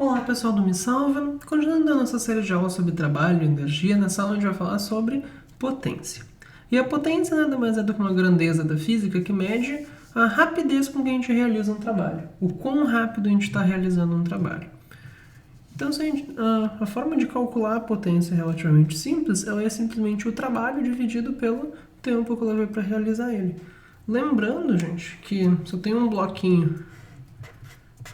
Olá pessoal do Me Salva, continuando a nossa série de aulas sobre trabalho e energia, nessa aula a gente vai falar sobre potência. E a potência nada mais é do que uma grandeza da física que mede a rapidez com que a gente realiza um trabalho, o quão rápido a gente está realizando um trabalho. Então a forma de calcular a potência é relativamente simples, ela é simplesmente o trabalho dividido pelo tempo que eu levei para realizar ele. Lembrando, gente, que se eu tenho um bloquinho,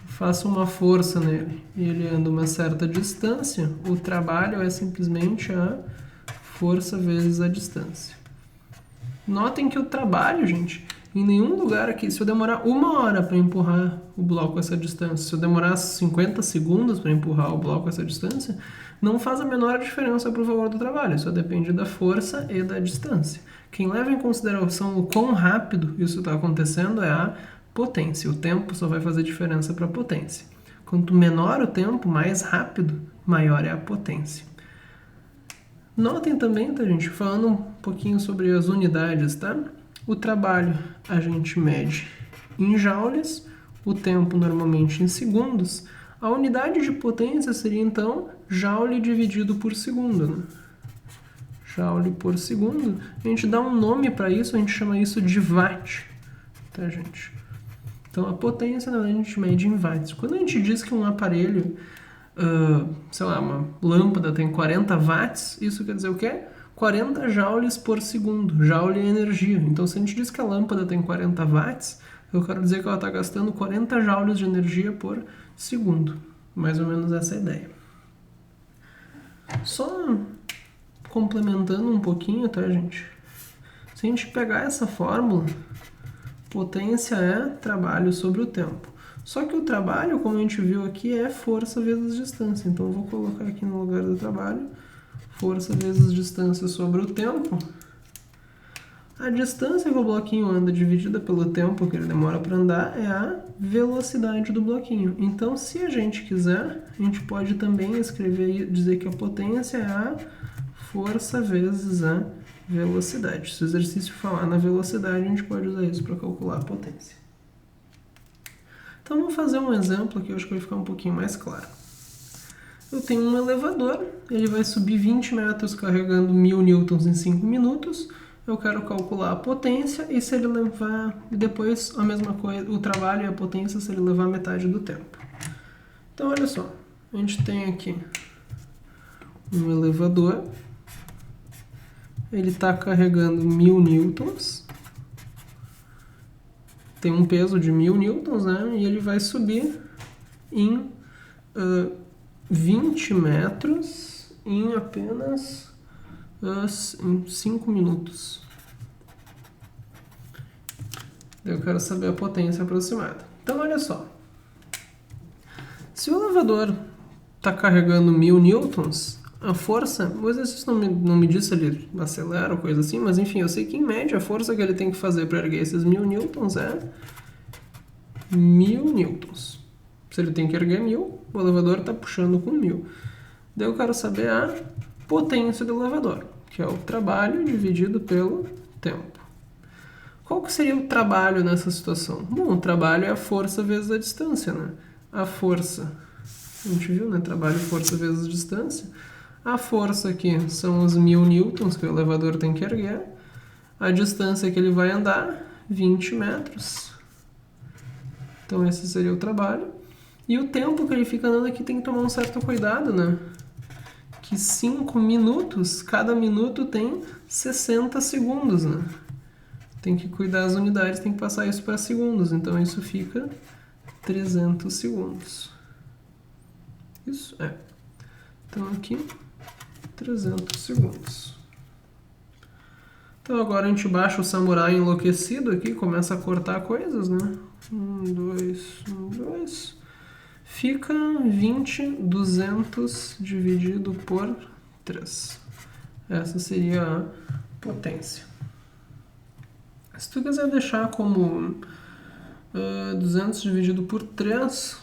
faço uma força nele e ele anda uma certa distância, o trabalho é simplesmente a força vezes a distância. Notem que o trabalho, gente, em nenhum lugar aqui, se eu demorar 1 hora para empurrar o bloco essa distância, se eu demorar 50 segundos para empurrar o bloco essa distância, não faz a menor diferença para o valor do trabalho, só depende da força e da distância. Quem leva em consideração o quão rápido isso está acontecendo é a potência. O tempo só vai fazer diferença para a potência. Quanto menor o tempo, mais rápido, maior é a potência. Notem também, tá, gente, falando um pouquinho sobre as unidades, tá? O trabalho a gente mede em joules, o tempo normalmente em segundos. A unidade de potência seria, então, joule dividido por segundo, né? Joule por segundo. A gente dá um nome para isso, a gente chama isso de watt, tá, gente? Então, a potência, na verdade, a gente mede em watts. Quando a gente diz que um aparelho, sei lá, uma lâmpada tem 40 watts, isso quer dizer o quê? 40 joules por segundo. Joule é energia. Então, se a gente diz que a lâmpada tem 40 watts, eu quero dizer que ela está gastando 40 joules de energia por segundo. Mais ou menos essa é a ideia. Só complementando um pouquinho, tá, gente? Se a gente pegar essa fórmula, potência é trabalho sobre o tempo. Só que o trabalho, como a gente viu aqui, é força vezes distância. Então, eu vou colocar aqui no lugar do trabalho, força vezes distância sobre o tempo. A distância que o bloquinho anda dividida pelo tempo que ele demora para andar é a velocidade do bloquinho. Então, se a gente quiser, a gente pode também escrever e dizer que a potência é a força vezes a velocidade. Se o exercício falar na velocidade, a gente pode usar isso para calcular a potência. Então, vamos fazer um exemplo aqui, eu acho que vai ficar um pouquinho mais claro. Eu tenho um elevador, ele vai subir 20 metros carregando 1000 newtons em 5 minutos. Eu quero calcular a potência e se ele levar, e depois a mesma coisa, o trabalho e a potência se ele levar metade do tempo. Então, olha só, a gente tem aqui um elevador, ele está carregando 1000 newtons, tem um peso de 1000 newtons, né? E ele vai subir em 20 metros em apenas em 5 minutos. Eu quero saber a potência aproximada. Então, olha só. Se o elevador está carregando 1000 newtons, a força, o exercício não me diz se ele acelera ou coisa assim, mas enfim, eu sei que em média a força que ele tem que fazer para erguer esses 1000 newtons é 1000 newtons. Se ele tem que erguer 1000, o elevador está puxando com 1000. Daí eu quero saber a potência do elevador, que é o trabalho dividido pelo tempo. Qual que seria o trabalho nessa situação? Bom, o trabalho é a força vezes a distância, né? A força, a gente viu, né? Trabalho, força vezes a distância. A força aqui são os 1000 newtons que o elevador tem que erguer. A distância que ele vai andar, 20 metros. Então, esse seria o trabalho. E o tempo que ele fica andando aqui tem que tomar um certo cuidado, né? Que 5 minutos, cada minuto tem 60 segundos, né? Tem que cuidar das unidades, tem que passar isso para segundos. Então, isso fica 300 segundos. Isso, é. Então, aqui, 300 segundos. Então, agora a gente baixa o samurai enlouquecido aqui, começa a cortar coisas, né? 1, 2, 1, 2. Fica 20,200 dividido por 3. Essa seria a potência. Se tu quiser deixar como 200 dividido por 3,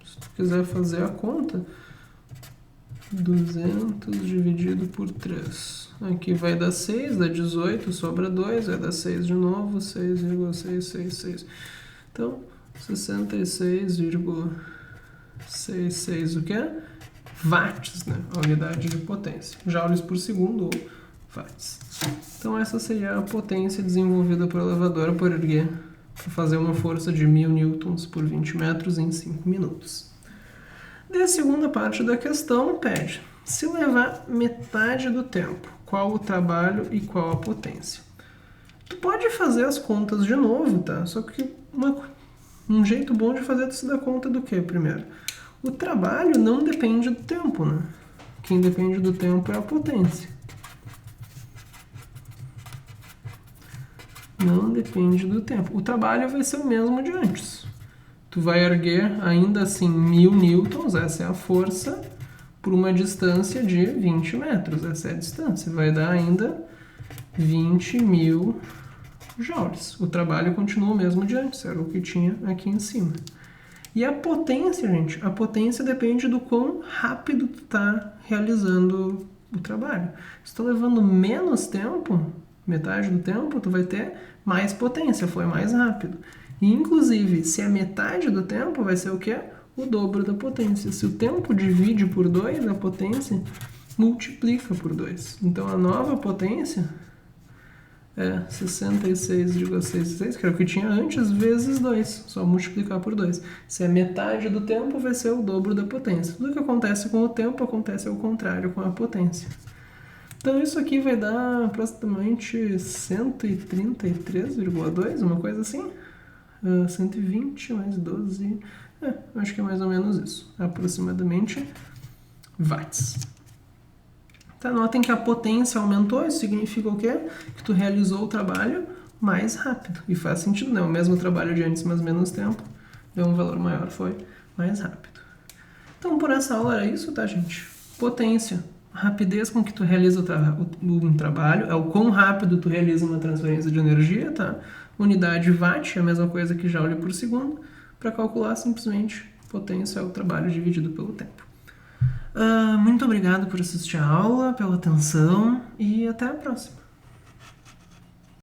se tu quiser fazer a conta, 200 dividido por 3. Aqui vai dar 6, dá 18, sobra 2, vai dar 6 de novo, 6,666. Então, 66,66 6 o quê? Watts, né? A unidade de potência. Joules por segundo ou watts. Então essa seria a potência desenvolvida por elevador por erguer, para fazer uma força de 1000 newtons por 20 metros em 5 minutos. E a segunda parte da questão pede, se levar metade do tempo, qual o trabalho e qual a potência? Tu pode fazer as contas de novo, tá? Só que um jeito bom de fazer é tu se dar conta do que primeiro? O trabalho não depende do tempo, né? Quem depende do tempo é a potência. Não depende do tempo. O trabalho vai ser o mesmo de antes. Tu vai erguer ainda assim 1000 newtons, essa é a força, por uma distância de 20 metros. Essa é a distância. Vai dar ainda 20.000 joules. O trabalho continua o mesmo de antes, era o que tinha aqui em cima. E a potência, gente, a potência depende do quão rápido tu tá realizando o trabalho. Se tu levando menos tempo, metade do tempo, tu vai ter mais potência, foi mais rápido. E, inclusive, se é metade do tempo, vai ser o quê? O dobro da potência. Se o tempo divide por 2, a potência multiplica por 2. Então, a nova potência é 66,66, que era o que tinha antes, vezes 2. Só multiplicar por 2. Se é metade do tempo, vai ser o dobro da potência. Tudo que acontece com o tempo, acontece ao contrário com a potência. Então, isso aqui vai dar aproximadamente 133,2, uma coisa assim. 120 mais 12... acho que é mais ou menos isso. Aproximadamente watts. Tá, notem que a potência aumentou, isso significa o quê? Que tu realizou o trabalho mais rápido. E faz sentido, né? O mesmo trabalho de antes, mas menos tempo. Deu um valor maior, foi mais rápido. Então, por essa aula era isso, tá, gente? Potência. A rapidez com que tu realiza um trabalho, é o quão rápido tu realiza uma transferência de energia, tá? Unidade watt é a mesma coisa que joule por segundo. Para calcular, simplesmente, potência é o trabalho dividido pelo tempo. Muito obrigado por assistir a aula, pela atenção e até a próxima.